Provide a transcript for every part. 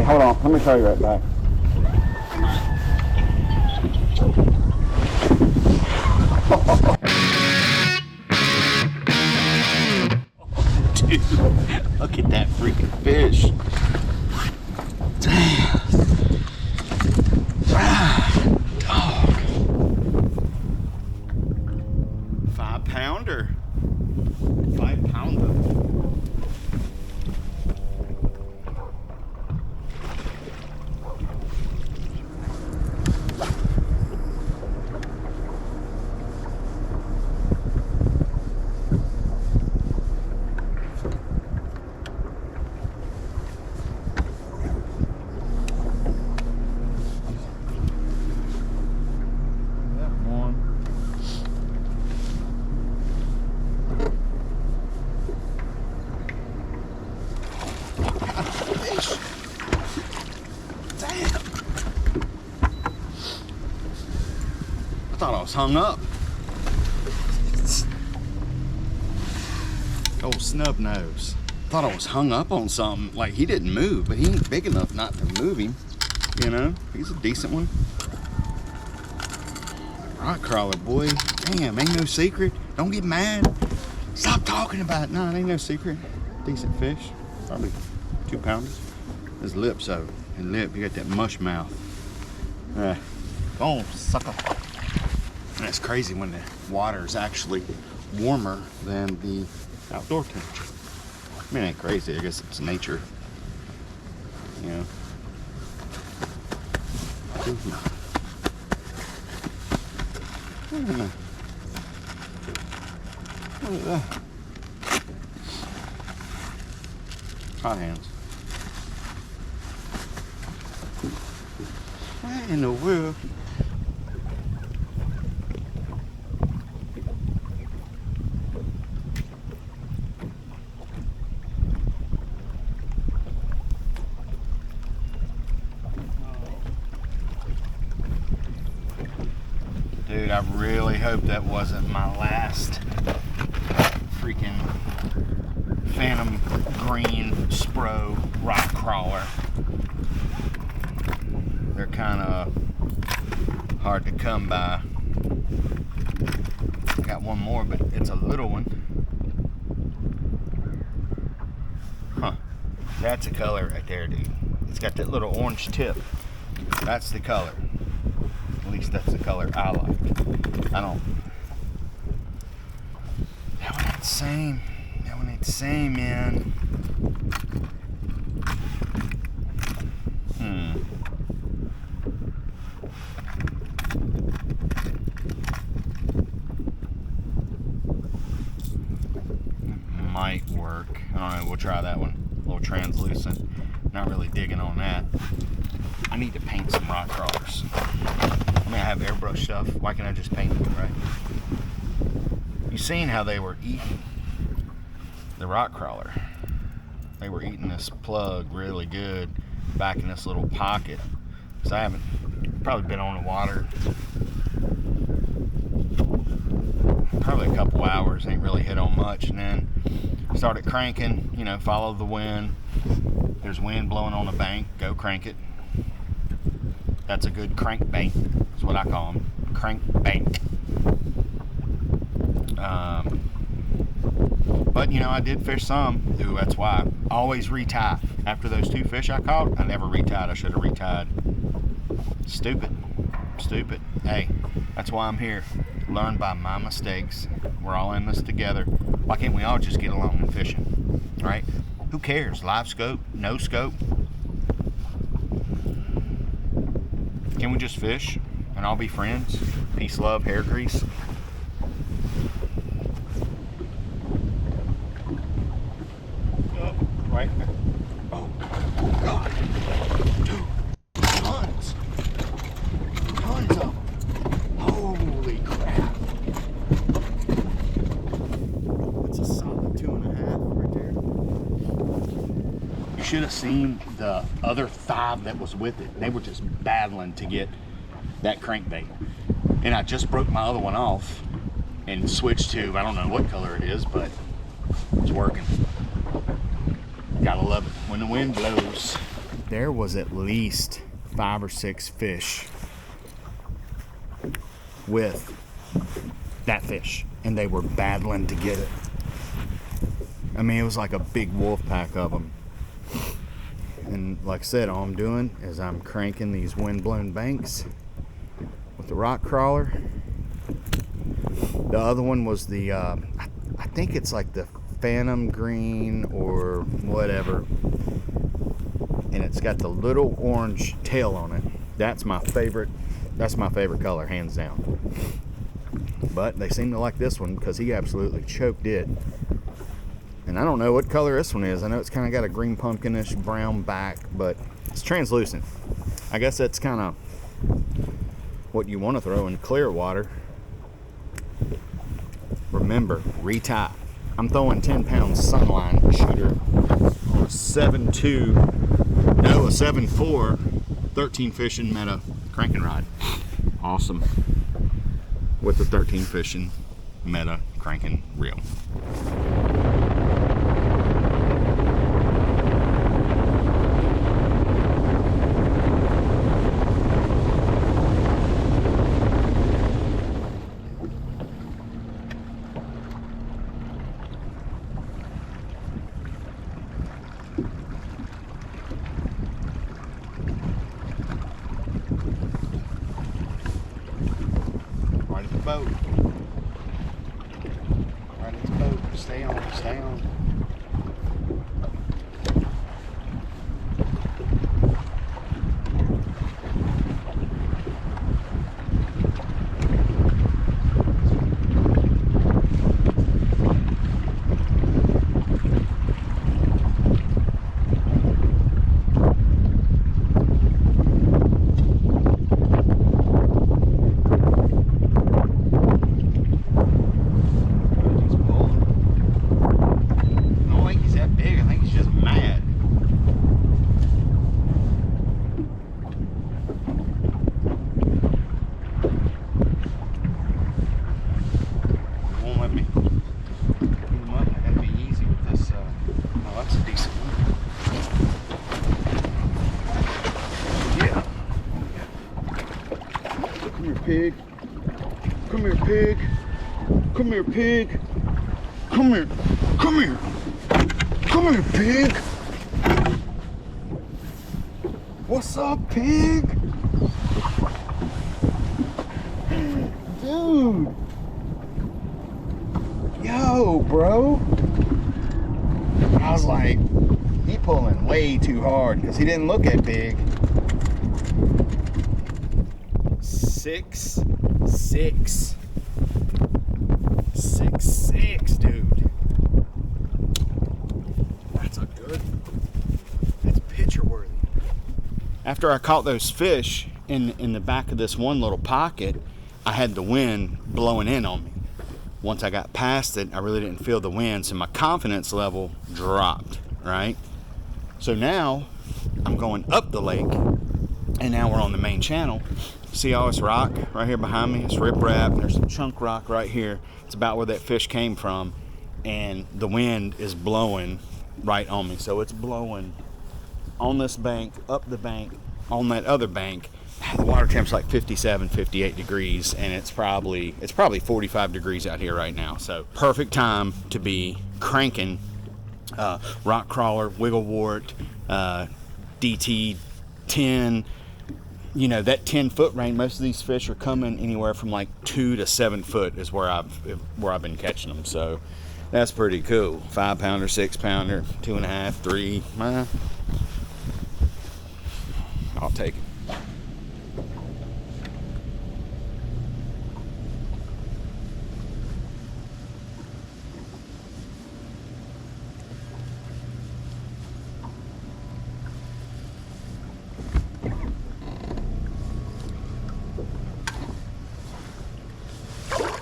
Hey, hold on. Let me show you right back. Dude, look at that freaking fish. Damn. Dog. 5-pounder. 5-pounder. I thought I was hung up. Old snub nose. Thought I was hung up on something. Like, he didn't move, but he ain't big enough not to move him. You know, he's a decent one. Rock crawler, boy. Damn, ain't no secret. Don't get mad. Stop talking about it. No, it ain't no secret. Decent fish. Probably 2 pounders. His lips though. His lip, you got that mush mouth. Go on, sucker. And it's crazy when the water is actually warmer than the outdoor temperature. I mean, it ain't crazy. I guess it's nature. You know. Look at that. Hot hands. What in the world? Dude, I really hope that wasn't my last freaking Phantom Green Spro rock crawler. They're kind of hard to come by. Got one more, but it's a little one. Huh. That's a color right there, dude. It's got that little orange tip. That's the color. At least that's the color I like. I don't. That one ain't the same. That one ain't the same, man. Might work. I don't know. We'll try that one. A little translucent. Not really digging on that. I need to paint some rock crawlers. I mean, I have airbrush stuff. Why can't I just paint them, right? You seen how they were eating the rock crawler? They were eating this plug really good back in this little pocket. So I haven't probably been on the water probably a couple hours. Ain't really hit on much, and then started cranking. You know, follow the wind. There's wind blowing on the bank. Go crank it. That's a good crankbait. That's what I call them. Crankbait. But you know, I did fish some. Ooh, that's why. Always retie. After those 2 fish I caught, I never retied. I should have retied. Stupid. Stupid. Hey, that's why I'm here. Learn by my mistakes. We're all in this together. Why can't we all just get along and fishing? Right? Who cares? Live scope? No scope? Can we just fish and all be friends? Peace, love, hair grease. Right? Oh, God. Dude, tons. Tons of them. Holy crap. That's a solid 2.5 right there. You should have seen the other 5 that was with it. They were just battling to get that crankbait. And I just broke my other one off and switched to, I don't know what color it is, but it's working. Gotta love it when the wind blows. there was at least 5 or 6 fish with that fish, and they were battling to get it. I mean, it was like a big wolf pack of them. And like I said, all I'm doing is I'm cranking these wind-blown banks with the rock crawler. The other one was the, I think it's like the Phantom Green or whatever. And it's got the little orange tail on it. That's my favorite color, hands down. But they seem to like this one because he absolutely choked it. And I don't know what color this one is. I know it's kind of got a green pumpkinish brown back, but it's translucent. I guess that's kind of what you want to throw in clear water. Remember, retie. I'm throwing 10-pound sunline shooter on a 7.2, no, a 7.4, 13 fishing meta cranking rod. Awesome. With the 13 fishing meta cranking reel. Boat. Right, it's boat. Stay on, stay on. Pig. Come here, pig. Come here, pig. Come here. Come here. Come here, pig. What's up, pig? Dude. Yo, bro. I was like, he pulling way too hard because he didn't look that big. 6'6". 6'6", dude. That's a good. That's picture worthy. After I caught those fish in the back of this one little pocket, I had the wind blowing in on me. Once I got past it, I really didn't feel the wind, so my confidence level dropped, right? So now I'm going up the lake, and now we're on the main channel. See all this rock right here behind me? It's riprap, and there's some chunk rock right here. It's about where that fish came from, and the wind is blowing right on me. So it's blowing on this bank, up the bank, on that other bank. The water temp's like 57, 58 degrees, and it's probably 45 degrees out here right now. So perfect time to be cranking rock crawler, wiggle wart, DT 10. You know, that 10-foot range, most of these fish are coming anywhere from like 2 to 7 foot is where I've been catching them. So that's pretty cool. 5-pounder, 6-pounder, 2.5, 3. I'll take it.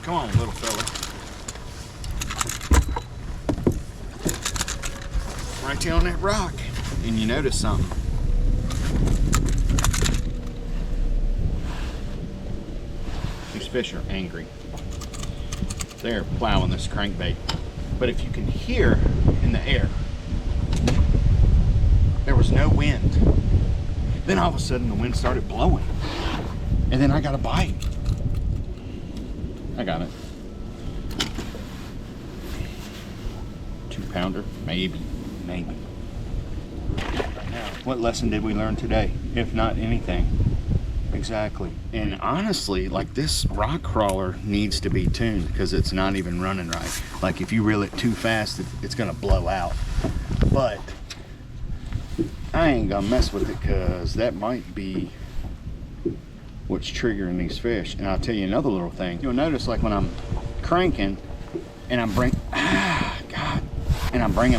Come on, little fella. Right there on that rock. And you notice something. These fish are angry. They're plowing this crankbait. But if you can hear in the air, there was no wind. Then all of a sudden the wind started blowing. And then I got a bite. I got it. 2-pounder, maybe. Now, what lesson did we learn today? If not anything. Exactly. And honestly, like, this rock crawler needs to be tuned because it's not even running right. Like, if you reel it too fast, it's gonna blow out. But I ain't gonna mess with it because that might be what's triggering these fish. And I'll tell you another little thing. You'll notice, like, when I'm cranking and I'm bringing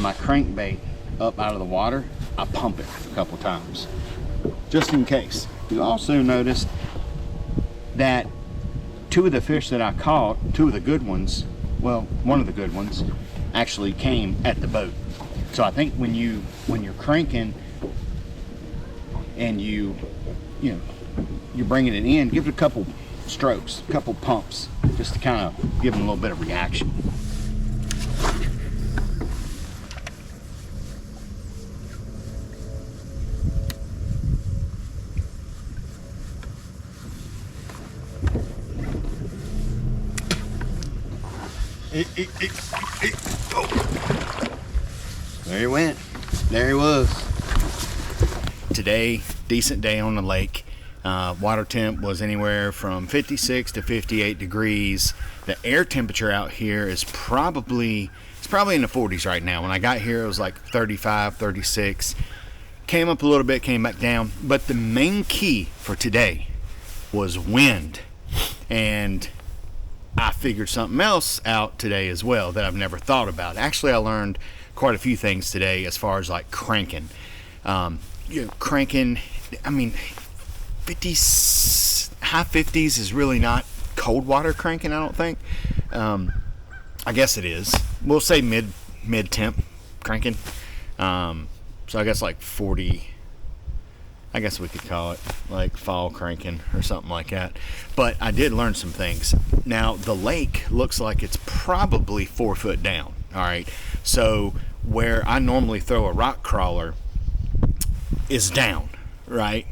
my crankbait up out of the water, I pump it a couple times just in case. You also noticed that 2 of the fish that I caught, 2 of the good ones, well, one of the good ones actually came at the boat. So I think when you're cranking and you're bringing it in, give it a couple strokes, a couple pumps, just to kind of give them a little bit of reaction. Oh. There he went. There he was. Today, decent day on the lake. Water temp was anywhere from 56 to 58 degrees. The air temperature out here is probably in the 40s right now. When I got here, it was like 35, 36. Came up a little bit, came back down. But the main key for today was wind. And I figured something else out today as well that I've never thought about. Actually, I learned quite a few things today as far as like cranking. Cranking, I mean, high 50s is really not cold water cranking, I don't think. I guess it is. We'll say mid temp cranking. So I guess like 40. I guess we could call it like fall cranking or something like that. But I did learn some things. Now, the lake looks like it's probably 4 foot down. All right. So where I normally throw a rock crawler is down, right?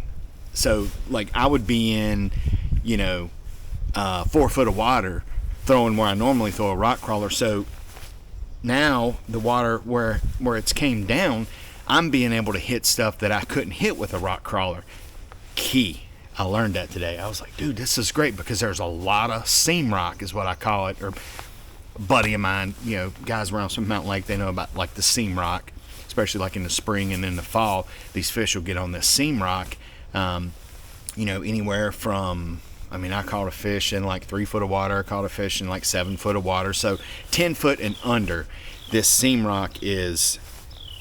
So like I would be in, 4 foot of water throwing where I normally throw a rock crawler. So now the water where it's came down, I'm being able to hit stuff that I couldn't hit with a rock crawler. Key. I learned that today. I was like, dude, this is great because there's a lot of seam rock is what I call it. Or a buddy of mine, guys around some mountain lake, they know about like the seam rock, especially like in the spring and in the fall. These fish will get on this seam rock, anywhere from, I caught a fish in like 3 foot of water. I caught a fish in like 7 foot of water. So 10 foot and under, this seam rock is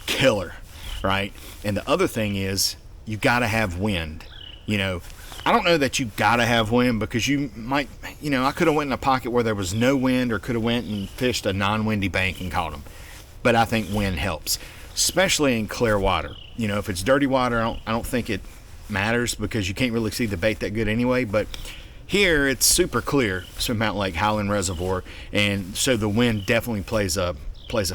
killer. Right? And the other thing is you got to have wind. I don't know that you got to have wind because you might, I could have went in a pocket where there was no wind or could have went and fished a non-windy bank and caught them. But I think wind helps, especially in clear water. If it's dirty water, I don't think it matters because you can't really see the bait that good anyway. But here it's super clear, so Mountain Lake Highland Reservoir, and so the wind definitely plays a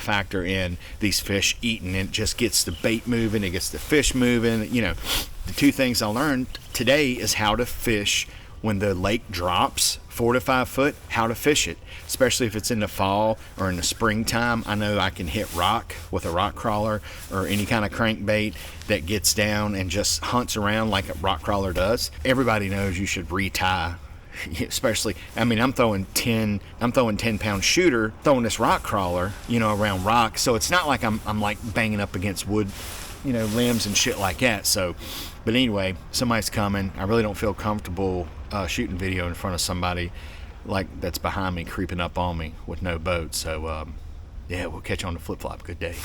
factor in these fish eating. It just gets the bait moving, it gets the fish moving. The 2 things I learned today is how to fish when the lake drops 4 to 5 foot, how to fish it, especially if it's in the fall or in the springtime. I know I can hit rock with a rock crawler or any kind of crankbait that gets down and just hunts around like a rock crawler does. Everybody knows you should retie. Especially, I'm throwing 10 pound shooter, throwing this rock crawler, around rocks. So it's not like I'm like banging up against wood, limbs and shit like that. So, but anyway, somebody's coming. I really don't feel comfortable shooting video in front of somebody like that's behind me creeping up on me with no boat. So, yeah, we'll catch you on the flip flop. Good day.